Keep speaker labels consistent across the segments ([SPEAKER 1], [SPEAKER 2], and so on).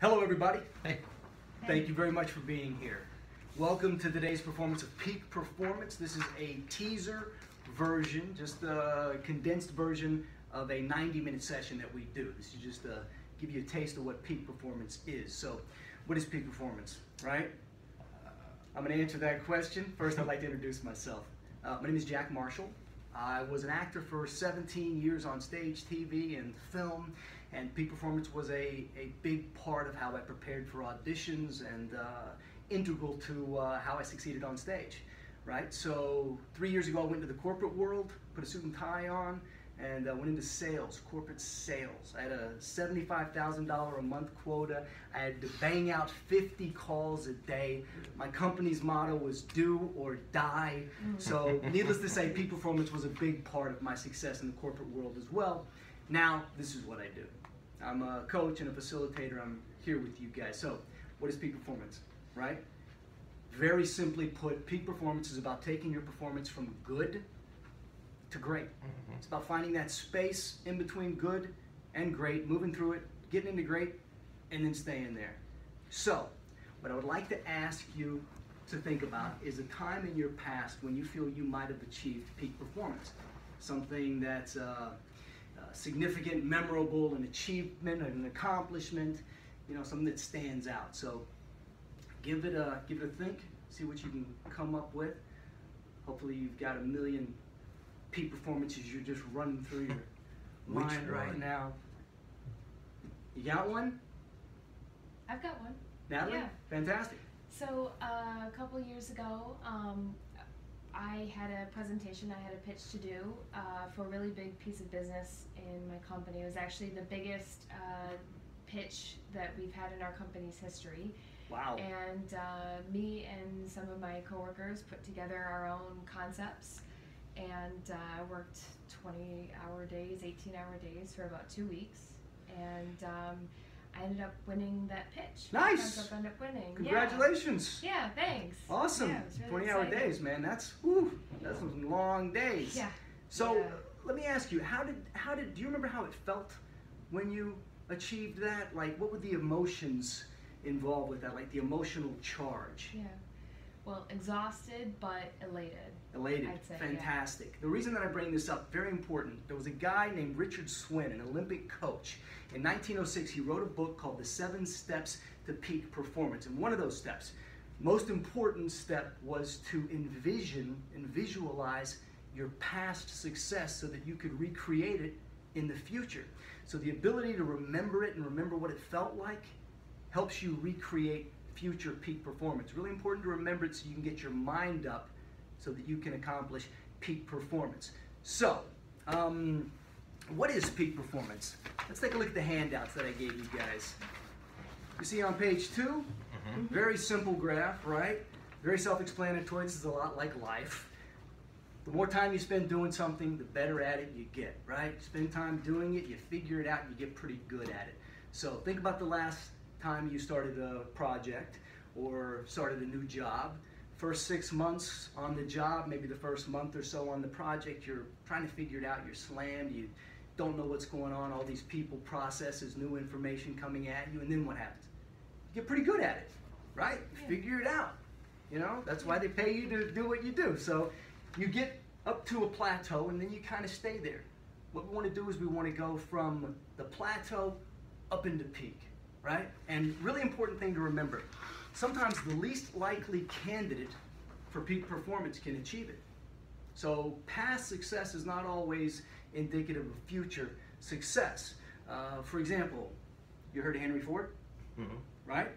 [SPEAKER 1] Hello everybody.
[SPEAKER 2] Hey.
[SPEAKER 1] Thank you very much for being here. Welcome to today's performance of Peak Performance. This is a teaser version, just a condensed version of a 90-minute session that we do. This is just to give you a taste of what Peak Performance is. So, what is Peak Performance, right? I'm going to answer that question. First, I'd like to introduce myself. My name is Jack Marshall. I was an actor for 17 years on stage, TV, and film, and Peak Performance was a big part of how I prepared for auditions and integral to how I succeeded on stage, right? So 3 years ago I went into the corporate world, put a suit and tie on, and went into sales, corporate sales. I had a $75,000 a month quota. I had to bang out 50 calls a day. My company's motto was do or die. So needless to say, Peak Performance was a big part of my success in the corporate world as well. Now, this is what I do. I'm a coach and a facilitator. I'm here with you guys. So, what is Peak Performance, right? Very simply put, Peak Performance is about taking your performance from good to great. It's about finding that space in between good and great, moving through it, getting into great, and then staying there. So, what I would like to ask you to think about is a time in your past when you feel you might have achieved peak performance. Something that's significant, memorable, an achievement, an accomplishment, you know, something that stands out. So give it a think, see what you can come up with. Hopefully you've got a million peak performances you're just running through your mind right now. You got one?
[SPEAKER 3] I've got one.
[SPEAKER 1] Natalie?
[SPEAKER 3] Yeah.
[SPEAKER 1] Fantastic.
[SPEAKER 3] So a couple years ago, I had a presentation, I had a pitch to do for a really big piece of business in my company. It was actually the biggest pitch that we've had in our company's history.
[SPEAKER 1] Wow.
[SPEAKER 3] And me and some of my coworkers put together our own concepts and worked 20-hour days, 18-hour days for about 2 weeks. And I ended up winning that pitch.
[SPEAKER 1] Nice.
[SPEAKER 3] I ended up winning.
[SPEAKER 1] Congratulations.
[SPEAKER 3] Yeah, thanks.
[SPEAKER 1] Awesome.
[SPEAKER 3] Yeah, it was really
[SPEAKER 1] 20-hour
[SPEAKER 3] exciting.
[SPEAKER 1] days, man. That's some long days.
[SPEAKER 3] Yeah.
[SPEAKER 1] So
[SPEAKER 3] Yeah.
[SPEAKER 1] let me ask you, do you remember how it felt when you achieved that? Like, what were the emotions involved with that? Like the emotional charge?
[SPEAKER 3] Yeah. Well, exhausted but elated.
[SPEAKER 1] Elated.
[SPEAKER 3] I'd say,
[SPEAKER 1] Fantastic. The reason that I bring this up, very important, there was a guy named Richard Swin, an Olympic coach. In 1906, he wrote a book called The 7 Steps to Peak Performance. And one of those steps, most important step, was to envision and visualize your past success so that you could recreate it in the future. So the ability to remember it and remember what it felt like helps you recreate future peak performance. Really important to remember it so you can get your mind up so that you can accomplish peak performance. So, what is peak performance? Let's take a look at the handouts that I gave you guys. You see on page 2, very simple graph, right? Very self-explanatory. This is a lot like life. The more time you spend doing something, the better at it you get, right? Spend time doing it, you figure it out, and you get pretty good at it. So think about the last time you started a project or started a new job. First 6 months on the job, maybe the first month or so on the project, you're trying to figure it out, you're slammed, you don't know what's going on, all these people, processes, new information coming at you, and then what happens? You get pretty good at it, right? You figure it out. You know, that's why they pay you to do what you do. So you get up to a plateau and then you kind of stay there. What we want to do is we want to go from the plateau up into peak, right? And really important thing to remember, sometimes the least likely candidate for peak performance can achieve it. So past success is not always indicative of future success. For example, you heard of Henry Ford, right?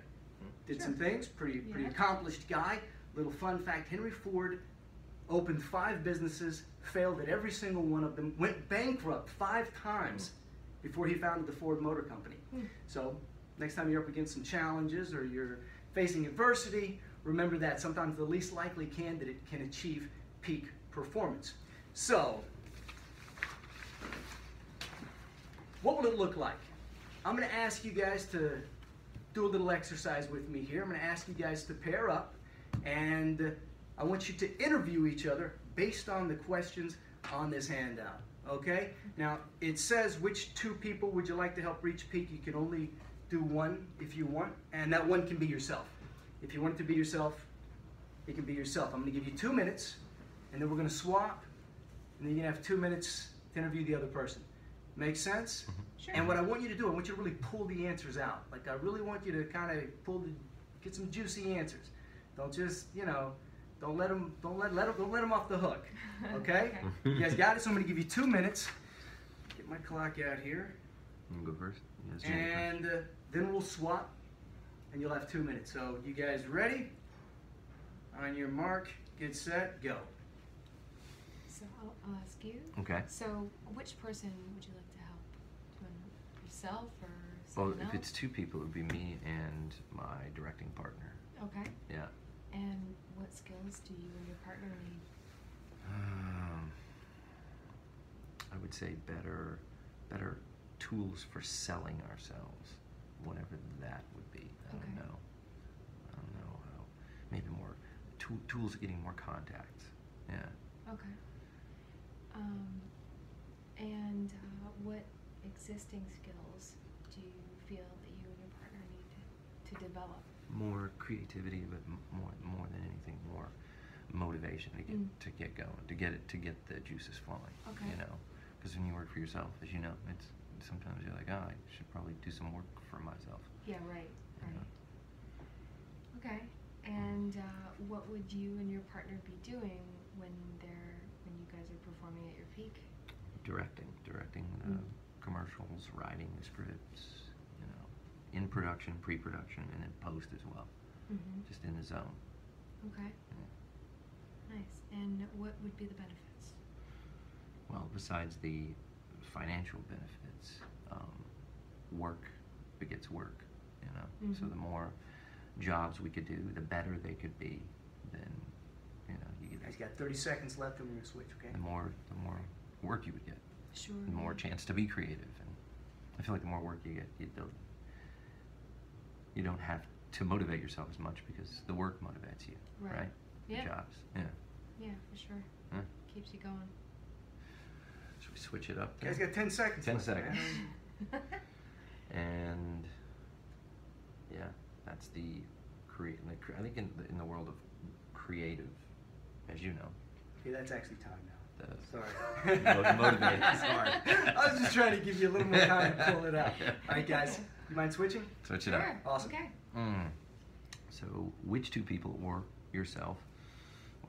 [SPEAKER 1] Did some things, pretty accomplished guy. Little fun fact, Henry Ford opened 5 businesses, failed at every single one of them, went bankrupt 5 times before he founded the Ford Motor Company. So next time you're up against some challenges or you're facing adversity, remember that sometimes the least likely candidate can achieve peak performance. So, what would it look like? I'm going to ask you guys to do a little exercise with me here. I'm going to ask you guys to pair up, and I want you to interview each other based on the questions on this handout. Okay? Now, it says which 2 people would you like to help reach peak. You can only do one if you want, and that one can be yourself. If you want it to be yourself, it can be yourself. I'm going to give you 2 minutes, and then we're going to swap, and then you're going to have 2 minutes to interview the other person. Make sense?
[SPEAKER 3] Sure.
[SPEAKER 1] And what I want you to do, I want you to really pull the answers out. Like, I really want you to kind of get some juicy answers. Don't just, don't let them off the hook. Okay? You guys got it? So I'm going to give you 2 minutes. Get my clock out here.
[SPEAKER 2] You can go first. Yes,
[SPEAKER 1] And then we'll swap, and you'll have 2 minutes. So you guys ready? On your mark, get set, go.
[SPEAKER 3] So I'll ask you.
[SPEAKER 2] Okay.
[SPEAKER 3] So which person would you like to help? Do you want yourself or
[SPEAKER 2] Well,
[SPEAKER 3] someone else?
[SPEAKER 2] if it's 2 people, it would be me and my directing partner.
[SPEAKER 3] Okay.
[SPEAKER 2] Yeah.
[SPEAKER 3] And what skills do you and your partner need?
[SPEAKER 2] I would say better tools for selling ourselves, whatever that would be. I don't know how. Maybe more tools of getting more contacts. Yeah.
[SPEAKER 3] Okay. And what existing skills do you feel that you and your partner need to develop?
[SPEAKER 2] More creativity, but more than anything, more motivation to get going, to get the juices flowing.
[SPEAKER 3] Okay.
[SPEAKER 2] Because when you work for yourself, as you know, it's sometimes you're like, I should probably do some work for myself.
[SPEAKER 3] Yeah. Right.
[SPEAKER 2] You know?
[SPEAKER 3] Okay. And what would you and your partner be doing when you guys are performing at your peak?
[SPEAKER 2] Directing the commercials, writing the scripts, in production, pre-production, and in post as well. Just in the zone.
[SPEAKER 3] Okay.
[SPEAKER 2] Yeah.
[SPEAKER 3] Nice. And what would be the benefits?
[SPEAKER 2] Well, besides the financial benefits, work begets work. So the more jobs we could do, the better they could be. Then, you
[SPEAKER 1] guys got 30 seconds left, and we're gonna switch. Okay.
[SPEAKER 2] The more work you would get.
[SPEAKER 3] Sure.
[SPEAKER 2] The more chance to be creative, and I feel like the more work you get, you don't have to motivate yourself as much because the work motivates you, right?
[SPEAKER 3] Yeah.
[SPEAKER 2] The jobs, yeah.
[SPEAKER 3] Yeah, for sure.
[SPEAKER 2] Huh?
[SPEAKER 3] Keeps you going.
[SPEAKER 2] Should we switch it up?
[SPEAKER 1] You guys got 10 seconds.
[SPEAKER 2] 10
[SPEAKER 1] left,
[SPEAKER 2] seconds.
[SPEAKER 1] man.
[SPEAKER 2] And yeah, that's the I think in the world of creative, as you know,
[SPEAKER 1] Okay, that's actually time now.
[SPEAKER 2] Sorry.
[SPEAKER 1] Sorry.
[SPEAKER 2] Motivated.
[SPEAKER 1] Sorry. I was just trying to give you a little more time to pull it out. All right, guys. You mind switching?
[SPEAKER 2] Switch it up.
[SPEAKER 3] Sure.
[SPEAKER 1] Awesome.
[SPEAKER 3] Okay.
[SPEAKER 2] So, which 2 people, or yourself,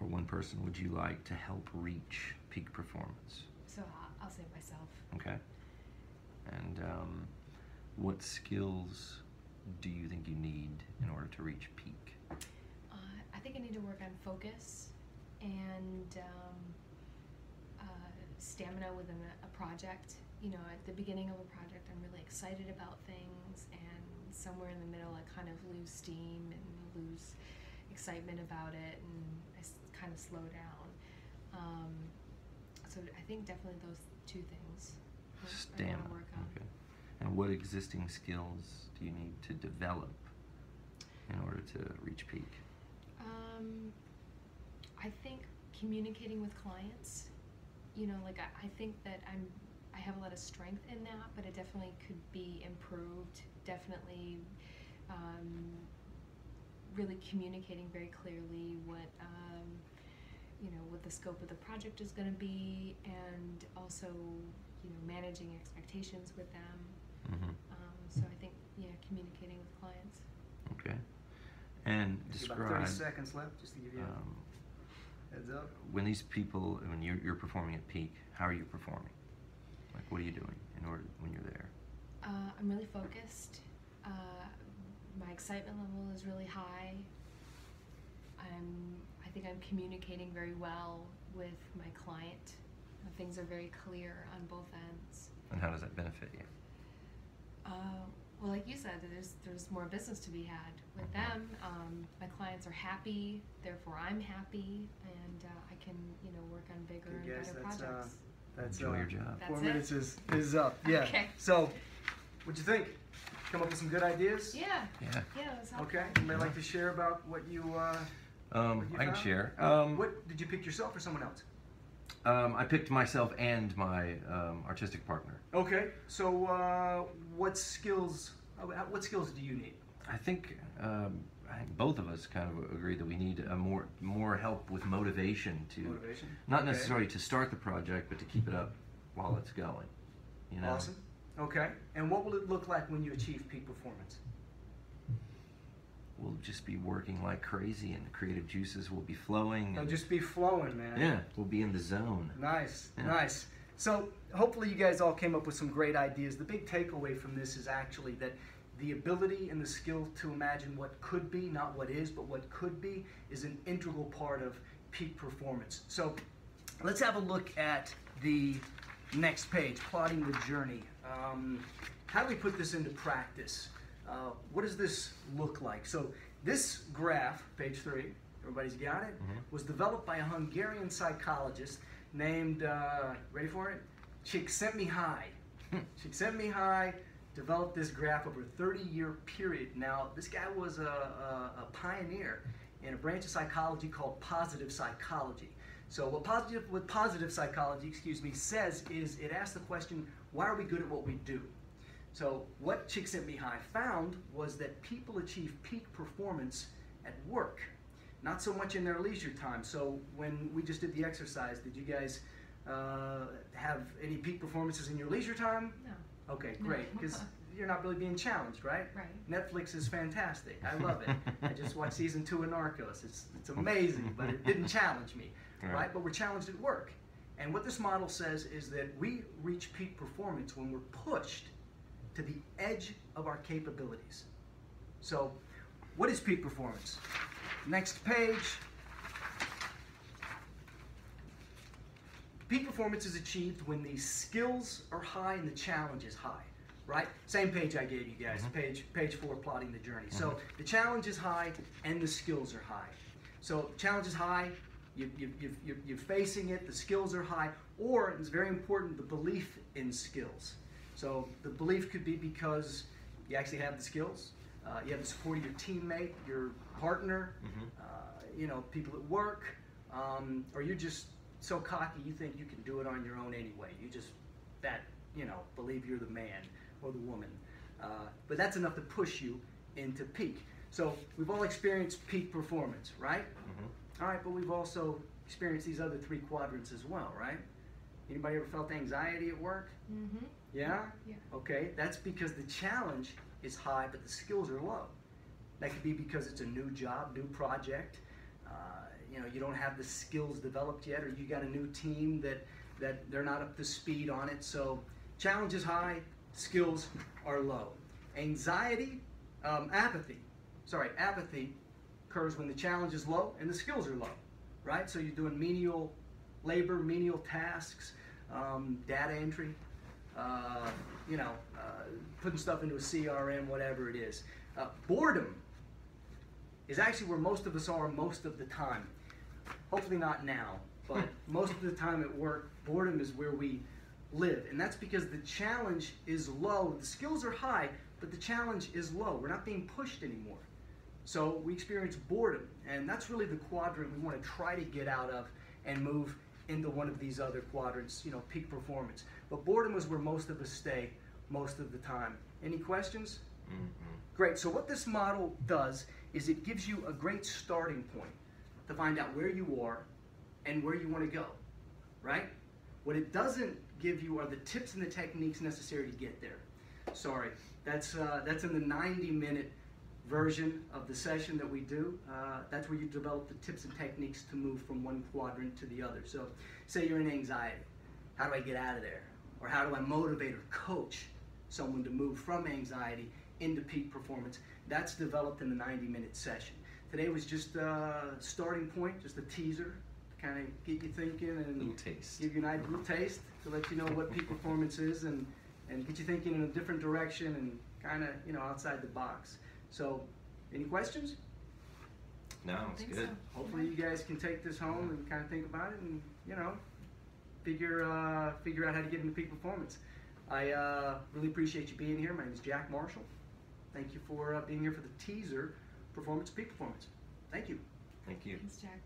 [SPEAKER 2] or one person, would you like to help reach peak performance?
[SPEAKER 3] So I'll say myself.
[SPEAKER 2] Okay. And what skills do you think you need in order to reach peak?
[SPEAKER 3] I think I need to work on focus and stamina within a project. At the beginning of a project, I'm really excited about things, and somewhere in the middle, I kind of lose steam and lose excitement about it, and I kind of slow down. So I think definitely those 2 things I
[SPEAKER 2] Stamina.
[SPEAKER 3] want to work on.
[SPEAKER 2] Okay. And what existing skills do you need to develop in order to reach peak?
[SPEAKER 3] I think communicating with clients, I think that I have a lot of strength in that, but it definitely could be improved. Definitely, really communicating very clearly what the scope of the project is going to be, and also, managing expectations with them. So I think, communicating with clients.
[SPEAKER 2] Okay. And
[SPEAKER 1] About
[SPEAKER 2] describe
[SPEAKER 1] 30 seconds left, just to give you a heads up.
[SPEAKER 2] when you're performing at peak, how are you performing? Like, what are you doing when you're there?
[SPEAKER 3] I'm really focused. My excitement level is really high. I think I'm communicating very well with my client. Things are very clear on both ends.
[SPEAKER 2] And how does that benefit you?
[SPEAKER 3] Well, like you said, there's more business to be had with them. My clients are happy, therefore I'm happy, and I can work on bigger and better projects.
[SPEAKER 1] That's
[SPEAKER 2] Enjoy your job.
[SPEAKER 1] 4
[SPEAKER 3] That's
[SPEAKER 1] minutes is up. Yeah.
[SPEAKER 3] Okay.
[SPEAKER 1] So, what'd you think? Come up with some good ideas?
[SPEAKER 3] Yeah.
[SPEAKER 2] Yeah.
[SPEAKER 3] Yeah, it was helpful.
[SPEAKER 1] Okay. You might like to share about what you
[SPEAKER 2] I can
[SPEAKER 1] found?
[SPEAKER 2] share.
[SPEAKER 1] What did you pick, yourself or someone else?
[SPEAKER 2] I picked myself and my artistic partner.
[SPEAKER 1] Okay. So what skills What skills do you need?
[SPEAKER 2] I think both of us kind of agree that we need more help with motivation to
[SPEAKER 1] Motivation?
[SPEAKER 2] not
[SPEAKER 1] Okay.
[SPEAKER 2] necessarily to start the project, but to keep it up while it's going. You know?
[SPEAKER 1] Awesome. Okay. And what will it look like when you achieve peak performance?
[SPEAKER 2] We'll just be working like crazy, and the creative juices will be flowing.
[SPEAKER 1] It'll
[SPEAKER 2] And,
[SPEAKER 1] just be flowing, man.
[SPEAKER 2] yeah, we'll be in the zone.
[SPEAKER 1] Nice,
[SPEAKER 2] Yeah.
[SPEAKER 1] nice. So hopefully you guys all came up with some great ideas. The big takeaway from this is actually that the ability and the skill to imagine what could be, not what is, but what could be, is an integral part of peak performance. So let's have a look at the next page, plotting the journey. How do we put this into practice? What does this look like? So this graph, page 3, everybody's got it, was developed by a Hungarian psychologist named, ready for it? Csikszentmihalyi. Csikszentmihalyi developed this graph over a 30-year period. Now, this guy was a pioneer in a branch of psychology called positive psychology. So what positive psychology, says is it asks the question, why are we good at what we do? So what Csikszentmihalyi found was that people achieve peak performance at work, not so much in their leisure time. So when we just did the exercise, did you guys have any peak performances in your leisure time?
[SPEAKER 3] No.
[SPEAKER 1] Okay,
[SPEAKER 3] No.
[SPEAKER 1] great, because you're not really being challenged, right?
[SPEAKER 3] Right.
[SPEAKER 1] Netflix is fantastic. I love it. I just watched season 2 of Narcos. It's amazing, but it didn't challenge me, right? But we're challenged at work. And what this model says is that we reach peak performance when we're pushed to the edge of our capabilities. So, what is peak performance? Next page. Peak performance is achieved when the skills are high and the challenge is high, right? Same page I gave you guys, page 4, plotting the journey. So the challenge is high and the skills are high. So challenge is high, you're facing it, the skills are high, or, it's very important, the belief in skills. So the belief could be because you actually have the skills, you have the support of your teammate, your partner, people at work, or you're just so cocky you think you can do it on your own anyway. You just, believe you're the man or the woman. But that's enough to push you into peak. So we've all experienced peak performance, right? All right, but we've also experienced these other 3 quadrants as well, right? Anybody ever felt anxiety at work?
[SPEAKER 3] Mm-hmm.
[SPEAKER 1] Yeah?
[SPEAKER 3] Yeah.
[SPEAKER 1] Okay, that's because the challenge is high, but the skills are low. That could be because it's a new job, new project. You don't have the skills developed yet, or you got a new team that they're not up to speed on it. So challenge is high, skills are low. Apathy occurs when the challenge is low and the skills are low, right? So you're doing menial labor, menial tasks, data entry, putting stuff into a CRM, whatever it is. Boredom is actually where most of us are most of the time. Hopefully not now, but most of the time at work, boredom is where we live. And that's because the challenge is low. The skills are high, but the challenge is low. We're not being pushed anymore. So we experience boredom, and that's really the quadrant we want to try to get out of and move into one of these other quadrants, peak performance. But boredom is where most of us stay most of the time. Any questions? Great. So what this model does is it gives you a great starting point to find out where you are and where you want to go, right? What it doesn't give you are the tips and the techniques necessary to get there. Sorry, that's in the 90-minute version of the session that we do. That's where you develop the tips and techniques to move from one quadrant to the other. So say you're in anxiety. How do I get out of there? Or how do I motivate or coach someone to move from anxiety into peak performance? That's developed in the 90-minute session. Today was just a starting point, just a teaser to kind of get you thinking and
[SPEAKER 2] Little taste.
[SPEAKER 1] give you a little taste to let you know what peak performance is and get you thinking in a different direction and kind of, outside the box. So, any questions?
[SPEAKER 2] No, it's
[SPEAKER 3] think
[SPEAKER 2] good.
[SPEAKER 3] so.
[SPEAKER 1] Hopefully you guys can take this home and kind of think about it and, figure out how to get into peak performance. I really appreciate you being here. My name is Jack Marshall. Thank you for being here for the teaser, Performance Peak Performance. Thank you.
[SPEAKER 2] Thank you.
[SPEAKER 3] Thanks, Jack.